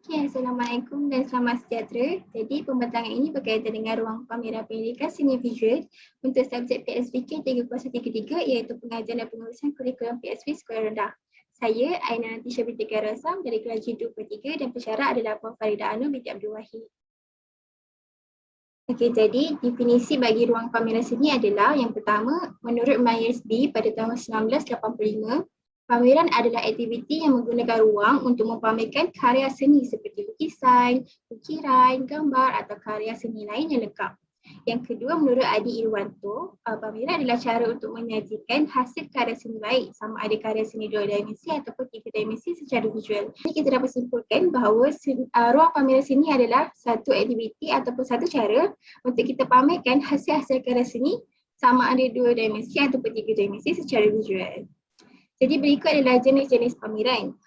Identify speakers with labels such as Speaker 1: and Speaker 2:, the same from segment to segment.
Speaker 1: Okay, Assalamualaikum dan selamat sejahtera. Jadi pembentangan ini berkaitan dengan ruang pameran pendidikan seni visual untuk subjek PSVK 3.33 iaitu pengajian dan pengurusan kurikulum PSV Sekolah Rendah. Saya Aina Natisha binti Khairul dari kelas G23 dan pensyarah adalah Puan Farida Anu binti Abdul Wahid. Okey, jadi definisi bagi ruang pameran seni adalah yang pertama, menurut Myers-Briggs pada tahun 1985, pameran adalah aktiviti yang menggunakan ruang untuk mempamerkan karya seni seperti lukisan, ukiran, gambar atau karya seni lain yang lengkap. Yang kedua, menurut Adi Irwanto, pameran adalah cara untuk menyajikan hasil karya seni baik, sama ada karya seni 2 dimensi ataupun 3 dimensi secara visual. Jadi kita dapat simpulkan bahawa ruang pameran seni adalah satu aktiviti ataupun satu cara untuk kita pamerkan hasil-hasil karya seni sama ada 2 dimensi ataupun 3 dimensi secara visual. Jadi berikut adalah jenis-jenis pameran.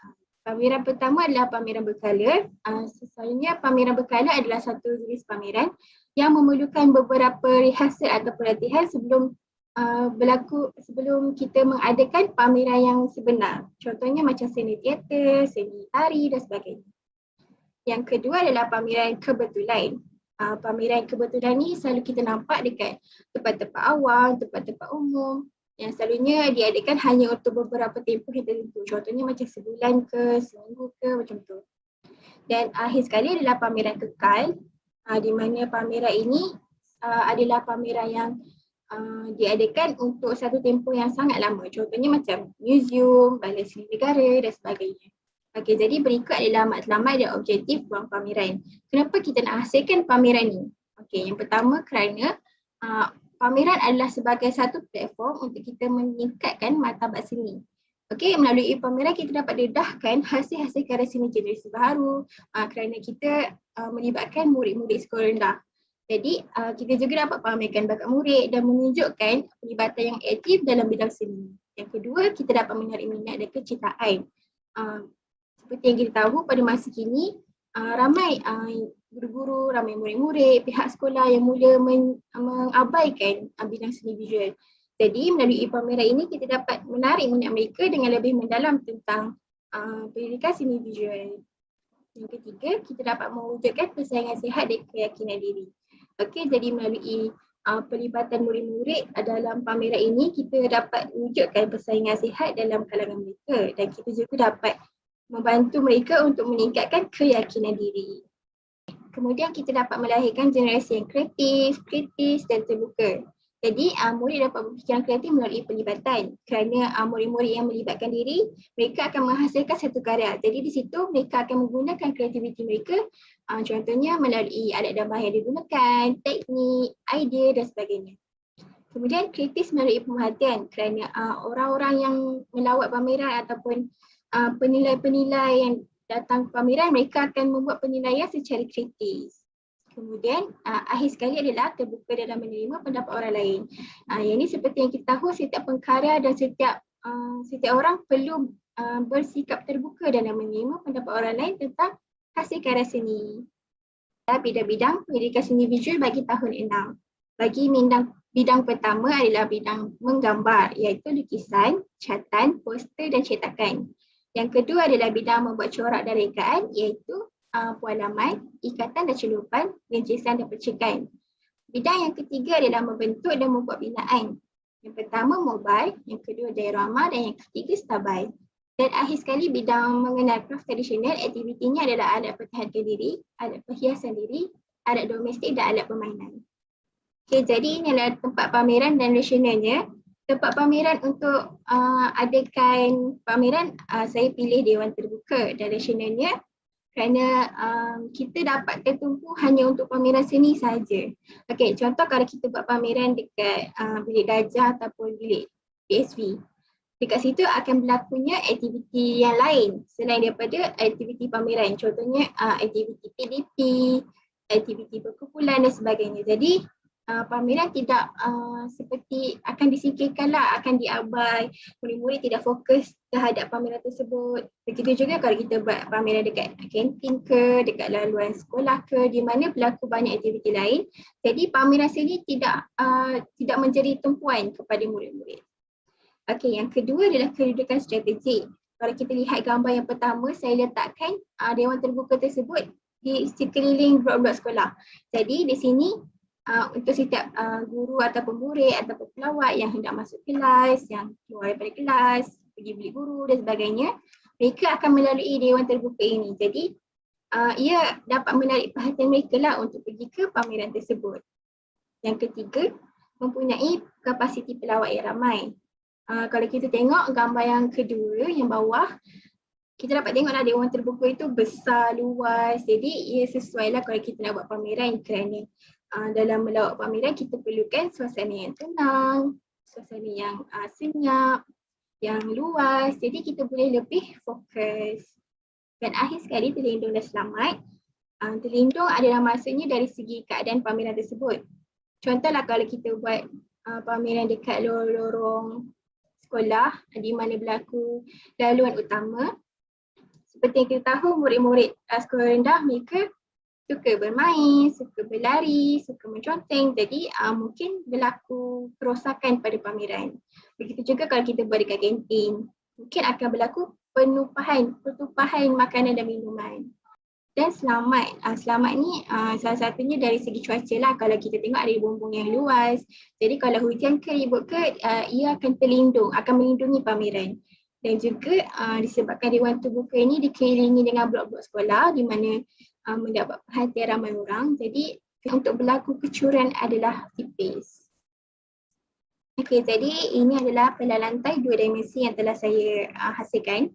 Speaker 1: Pameran pertama adalah pameran berkala. Sesungguhnya pameran berkala adalah satu jenis pameran yang memerlukan beberapa rehearsal atau pelatihan sebelum sebelum kita mengadakan pameran yang sebenar. Contohnya macam seni teater, seni tari dan sebagainya. Yang kedua adalah pameran kebetulan. Pameran kebetulan ni selalu kita nampak dekat tempat-tempat awam, tempat-tempat umum yang selalunya diadakan hanya untuk beberapa tempoh yang tertentu. Contohnya macam sebulan ke, seminggu ke, macam tu. Dan akhir sekali adalah pameran kekal, di mana pameran ini adalah pameran yang diadakan untuk satu tempoh yang sangat lama. Contohnya macam museum, balai seni negara dan sebagainya. Okey, jadi berikut adalah matlamat dan objektif ruang pameran. Kenapa kita nak hasilkan pameran ni? Okey, yang pertama kerana pameran adalah sebagai satu platform untuk kita meningkatkan martabat seni. Okey, melalui pameran kita dapat dedahkan hasil-hasil karya seni generasi baru kerana kita melibatkan murid-murid sekolah rendah. Jadi kita juga dapat pamerkan bakat murid dan menunjukkan pelibatan yang aktif dalam bidang seni. Yang kedua, kita dapat menarik minat dan kecintaan. Seperti yang kita tahu pada masa kini, ramai guru-guru, ramai murid-murid, pihak sekolah yang mula mengabaikan bidang seni visual. Jadi melalui pameran ini kita dapat menarik minat mereka dengan lebih mendalam tentang pendidikan seni visual. Yang ketiga, kita dapat mewujudkan persaingan sihat dan keyakinan diri. Okey, jadi melalui pelibatan murid-murid dalam pameran ini kita dapat wujudkan persaingan sihat dalam kalangan mereka dan kita juga dapat membantu mereka untuk meningkatkan keyakinan diri. Kemudian kita dapat melahirkan generasi yang kreatif, kritis dan terbuka. Jadi murid dapat berfikiran kreatif melalui pelibatan kerana murid-murid yang melibatkan diri, mereka akan menghasilkan satu karya. Jadi di situ mereka akan menggunakan kreativiti mereka, contohnya melalui alat gambar yang digunakan, teknik, idea dan sebagainya. Kemudian kritis melalui pemerhatian kerana orang-orang yang melawat pameran ataupun penilai-penilai yang datang ke pameran, mereka akan membuat penilaian secara kritis. Kemudian akhir sekali adalah terbuka dalam menerima pendapat orang lain. Yang ini seperti yang kita tahu, setiap pengkarya dan setiap orang perlu bersikap terbuka dalam menerima pendapat orang lain tentang hasil karya seni. Bidang-bidang pendidikan seni visual bagi tahun 6. Bagi bidang pertama adalah bidang menggambar iaitu lukisan, catatan, poster dan cetakan. Yang kedua adalah bidang membuat corak dan rekaan iaitu pualaman, ikatan dan celupan, rincisan dan percikan. Bidang yang ketiga adalah membentuk dan membuat binaan. Yang pertama mobile, yang kedua diorama dan yang ketiga stabil. Dan akhir sekali bidang mengenal craft tradisional, aktivitinya adalah alat pertahankan diri, alat perhiasan diri, alat domestik dan alat permainan. Okay, jadi ini adalah tempat pameran dan rasionalnya. Tempat pameran untuk adakan pameran, saya pilih Dewan Terbuka dan rasionalnya kerana kita dapat tertumpu hanya untuk pameran seni sahaja. Okey, contoh kalau kita buat pameran dekat bilik darjah ataupun bilik PSV, dekat situ akan berlakunya aktiviti yang lain selain daripada aktiviti pameran. Contohnya aktiviti PDP, aktiviti perkumpulan dan sebagainya. Jadi pameran tidak seperti akan disingkirkanlah, akan diabai, murid-murid tidak fokus terhadap pameran tersebut. Begitu juga kalau kita buat pameran dekat kantin ke, dekat laluan sekolah ke, di mana berlaku banyak aktiviti lain. Jadi pameran seni tidak menjadi tumpuan kepada murid-murid. Okey, yang kedua adalah kedudukan strategik. kalau kita lihat gambar yang pertama, saya letakkan dewan terbuka tersebut di sekeliling blok-blok sekolah. Jadi di sini untuk setiap guru ataupun murid ataupun pelawat yang hendak masuk kelas, yang keluar daripada kelas, pergi bilik guru dan sebagainya, mereka akan melalui dewan terbuka ini. Jadi ia dapat menarik perhatian mereka lah untuk pergi ke pameran tersebut. Yang ketiga, mempunyai kapasiti pelawat yang ramai. Kalau kita tengok gambar yang kedua, yang bawah, kita dapat tengoklah dewan terbuka itu besar, luas. Jadi ia sesuai lah kalau kita nak buat pameran, kerana dalam melawat pameran kita perlukan suasana yang tenang, suasana yang senyap, yang luas. Jadi kita boleh lebih fokus. Dan akhir sekali, terlindung dan selamat. Terlindung adalah maksudnya dari segi keadaan pameran tersebut. Contohlah kalau kita buat pameran dekat lorong sekolah di mana berlaku laluan utama. Seperti yang kita tahu, murid-murid sekolah rendah mereka suka bermain, suka berlari, suka menconteng. Jadi mungkin berlaku kerosakan pada pameran. Begitu juga kalau kita buat dekat kantin. Mungkin akan berlaku pertumpahan makanan dan minuman. Dan selamat. Selamat ni salah satunya dari segi cuaca lah. Kalau kita tengok ada bumbung yang luas. Jadi kalau hujan ke ribut ke, ia akan terlindung, akan melindungi pameran. Dan juga disebabkan dewan terbuka ini dikelilingi dengan blok-blok sekolah di mana mendapat perhatian ramai orang. Jadi untuk berlaku kecuran adalah tipis. Okey, jadi ini adalah pelan lantai 2 dimensi yang telah saya hasilkan.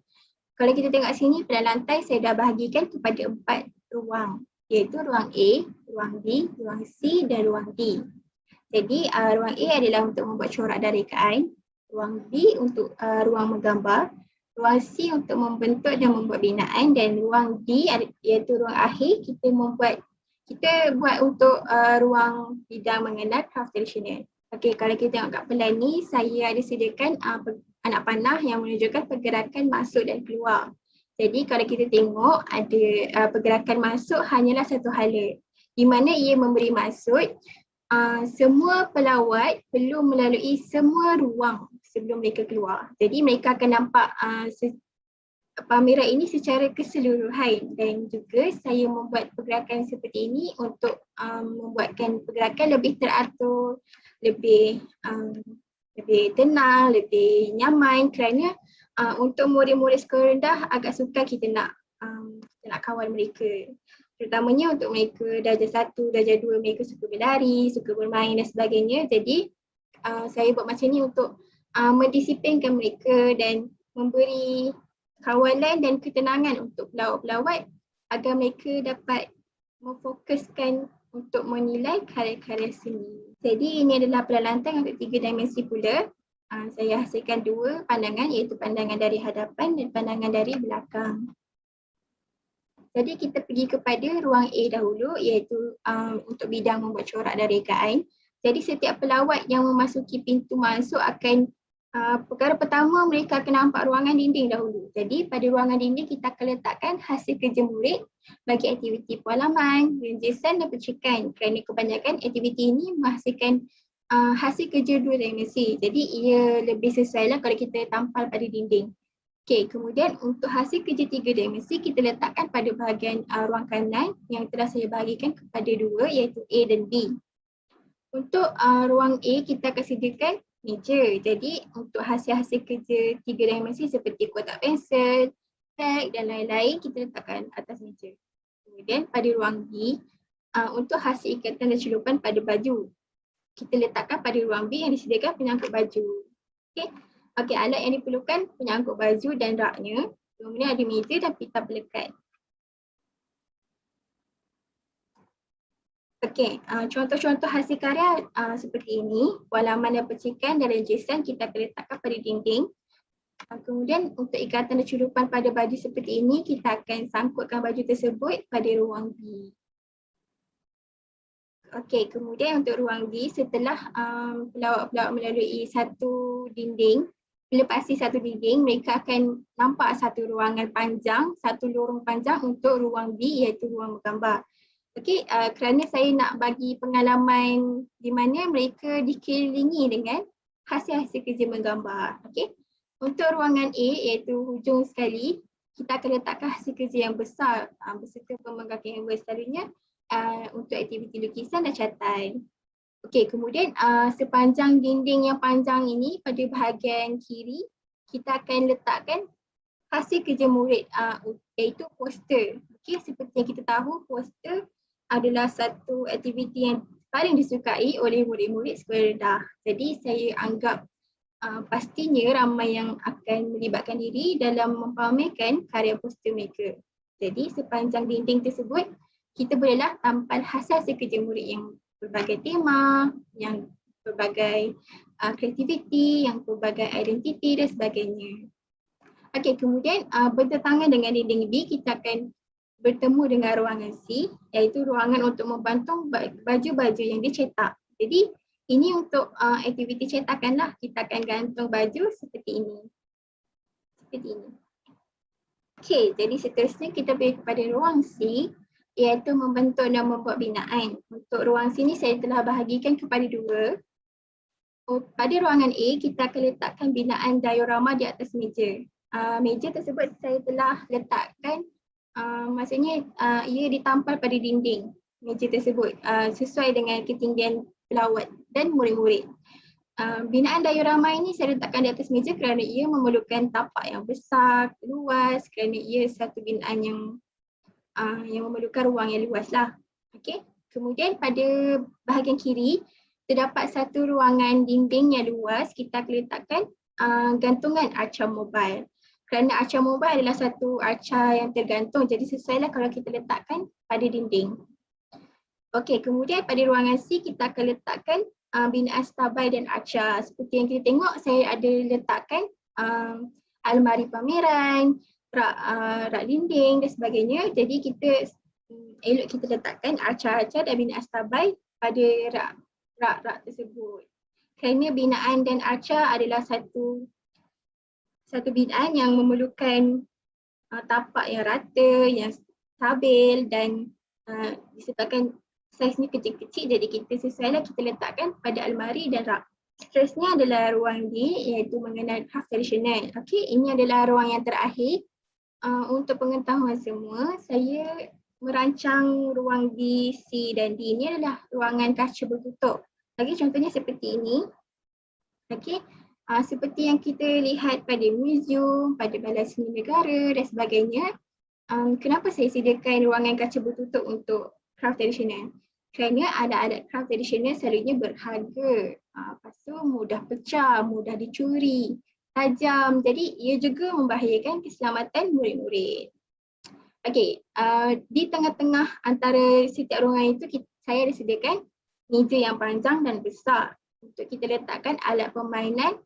Speaker 1: Kalau kita tengok sini, pelan lantai saya dah bahagikan kepada 4 ruang, iaitu ruang A, ruang B, ruang C dan ruang D. Jadi ruang A adalah untuk membuat corak dan rekaan, ruang B untuk ruang menggambar, ruang C untuk membentuk dan membuat binaan, dan ruang D iaitu ruang akhir kita buat untuk ruang bidang mengenal craft tradisional. Okey, kalau kita tengok kat pelan ni, saya ada sediakan anak panah yang menunjukkan pergerakan masuk dan keluar. Jadi kalau kita tengok ada pergerakan masuk hanyalah satu hala, di mana ia memberi maksud semua pelawat perlu melalui semua ruang sebelum mereka keluar. Jadi mereka akan nampak pameran ini secara keseluruhan, dan juga saya membuat pergerakan seperti ini untuk membuatkan pergerakan lebih teratur, lebih tenang, lebih nyaman, kerana untuk murid-murid sekolah rendah agak sukar kita nak kawal mereka. Terutamanya untuk mereka darjah 1, darjah 2, mereka suka berlari, suka bermain dan sebagainya. Jadi saya buat macam ni untuk mendisiplinkan mereka dan memberi kawalan dan ketenangan untuk pelawat-pelawat agar mereka dapat memfokuskan untuk menilai karya-karya seni. Jadi ini adalah pelan lantai untuk 3 dimensi pula. Saya hasilkan 2 pandangan, iaitu pandangan dari hadapan dan pandangan dari belakang. Jadi kita pergi kepada ruang A dahulu, iaitu untuk bidang membuat corak dan rekaan. Jadi setiap pelawat yang memasuki pintu masuk akan perkara pertama mereka akan nampak ruangan dinding dahulu. Jadi pada ruangan dinding kita akan letakkan hasil kerja murid bagi aktiviti pualaman, rinjisan dan percikan, kerana kebanyakan aktiviti ini menghasilkan hasil kerja 2 dimensi. Jadi ia lebih sesuai lah kalau kita tampal pada dinding. Okey, kemudian untuk hasil kerja 3 dimensi kita letakkan pada bahagian ruang kanan yang telah saya bahagikan kepada 2, iaitu A dan B. Untuk ruang A kita akan sediakan meja. Jadi untuk hasil-hasil kerja 3 dimensi seperti kotak pensel, tag dan lain-lain kita letakkan atas meja. Kemudian pada ruang B, untuk hasil ikatan dan celupan pada baju, kita letakkan pada ruang B yang disediakan penyangkut baju. Okey, alat yang diperlukan penyangkut baju dan raknya. Kemudian ada meja dan pita pelekat. Okey, contoh-contoh hasil karya seperti ini, walaman dan percikan dan rinjisan kita akan letakkan pada dinding. Kemudian untuk ikatan dan celupan pada baju seperti ini, kita akan sangkutkan baju tersebut pada ruang B. Okey, kemudian untuk ruang D, setelah pelawat-pelawat melalui satu dinding, melepasi satu dinding, mereka akan nampak satu ruangan panjang, satu lorong panjang untuk ruang B, iaitu ruang menggambar. Okey, kerana saya nak bagi pengalaman di mana mereka dikelilingi dengan hasil-hasil kerja menggambar. Okey, Untuk ruangan A iaitu hujung sekali, kita akan letakkan hasil kerja yang besar beserta pemegang kanvas selalunya untuk aktiviti lukisan dan catatan. Okey, kemudian sepanjang dinding yang panjang ini pada bahagian kiri, kita akan letakkan hasil kerja murid iaitu poster. Okey, seperti yang kita tahu, poster adalah satu aktiviti yang paling disukai oleh murid-murid sekolah rendah. Jadi saya anggap pastinya ramai yang akan melibatkan diri dalam mempamerkan karya poster mereka. Jadi sepanjang dinding tersebut, kita bolehlah tampal hasil-hasil kerja murid yang berbagai tema, yang berbagai kreativiti, yang berbagai identiti dan sebagainya. Okey, kemudian bertentangan dengan dinding B, kita akan bertemu dengan ruangan C, iaitu ruangan untuk membantung baju-baju yang dicetak. Jadi ini untuk aktiviti cetakan lah, kita akan gantung baju seperti ini. Seperti ini. Okey, jadi seterusnya kita pergi kepada ruang C, iaitu membentuk dan membuat binaan. Untuk ruang C ni saya telah bahagikan kepada dua. Pada ruangan A, kita akan letakkan binaan diorama di atas meja. Meja tersebut saya telah letakkan, maksudnya ia ditampal pada dinding meja tersebut sesuai dengan ketinggian pelawat dan murid-murid. Binaan diorama ini saya letakkan di atas meja kerana ia memerlukan tapak yang besar, luas, kerana ia satu binaan yang memerlukan ruang yang luas lah. Okay. Kemudian pada bahagian kiri, terdapat satu ruangan dinding yang luas, kita akan letakkan gantungan arca mobile. Kerana arca mobile adalah satu arca yang tergantung, jadi sesuailah kalau kita letakkan pada dinding. Okey, kemudian pada ruangan C kita akan letakkan binaan stabai dan arca. Seperti yang kita tengok, saya ada letakkan almari pameran, rak dinding dan sebagainya. Jadi kita elok kita letakkan arca-arca dan binaan stabai pada rak tersebut. Kerana binaan dan arca adalah satu binaan yang memerlukan tapak yang rata, yang stabil dan disebabkan saiznya kecil-kecil, jadi kita sesuailah kita letakkan pada almari dan rak. Seterusnya adalah ruang D, iaitu mengenal craft tradisional. Okey, ini adalah ruang yang terakhir. Untuk pengetahuan semua, saya merancang ruang D, C dan D ini adalah ruangan kaca bertutup. Okey, contohnya seperti ini. Okey. Seperti yang kita lihat pada muzium, pada Balai Seni Negara dan sebagainya. Kenapa saya sediakan ruangan kaca bertutup untuk craft tradisional? Kerana alat-alat craft tradisional selalunya berharga. Lepas tu mudah pecah, mudah dicuri, tajam. Jadi ia juga membahayakan keselamatan murid-murid. Okey, di tengah-tengah antara setiap ruangan itu saya ada sediakan meja yang panjang dan besar untuk kita letakkan alat permainan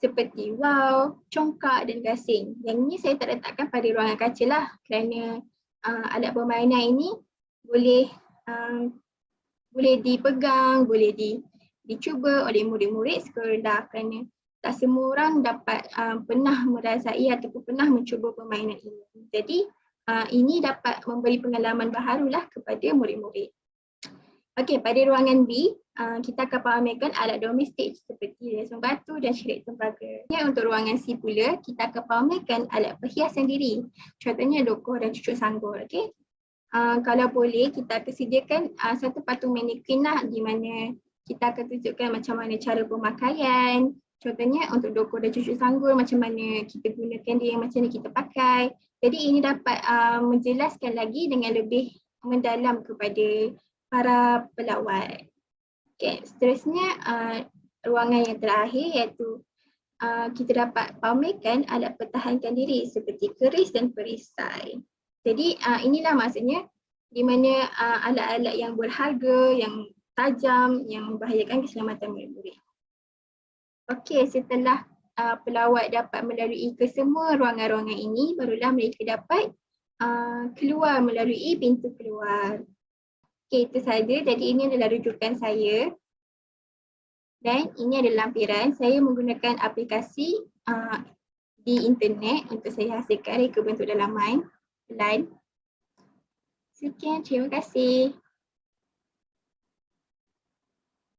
Speaker 1: seperti wow, congkak dan gasing. Yang ini saya tak letakkan pada ruangan kaca lah kerana alat permainan ini boleh dipegang, boleh dicuba oleh murid-murid sekolah rendah kerana tak semua orang dapat pernah merasai ataupun pernah mencuba permainan ini. Jadi ini dapat memberi pengalaman baharulah kepada murid-murid. Okey, pada ruangan B, kita akan pamerkan alat domestik seperti hiasan batu dan syirik tembaga. Untuk ruangan C pula, kita akan pamerkan alat perhiasan diri. Contohnya dokoh dan cucuk sanggul. Okay? Kalau boleh, kita akan sediakan satu patung mannequin lah di mana kita akan tunjukkan macam mana cara pemakaian. Contohnya untuk dokoh dan cucuk sanggul, macam mana kita gunakan dia, macam mana kita pakai. Jadi ini dapat menjelaskan lagi dengan lebih mendalam kepada para pelawat. Okay, seterusnya ruangan yang terakhir iaitu kita dapat pamerkan alat pertahankan diri seperti keris dan perisai. Jadi inilah maksudnya di mana alat-alat yang berharga, yang tajam, yang membahayakan keselamatan murid-murid. Okey, setelah pelawat dapat melalui kesemua ruangan-ruangan ini, barulah mereka dapat keluar melalui pintu keluar. Okey, itu sahaja. Jadi ini adalah rujukan saya. Dan ini adalah lampiran. Saya menggunakan aplikasi di internet untuk saya hasilkan reka bentuk dalaman. Sekian, terima kasih.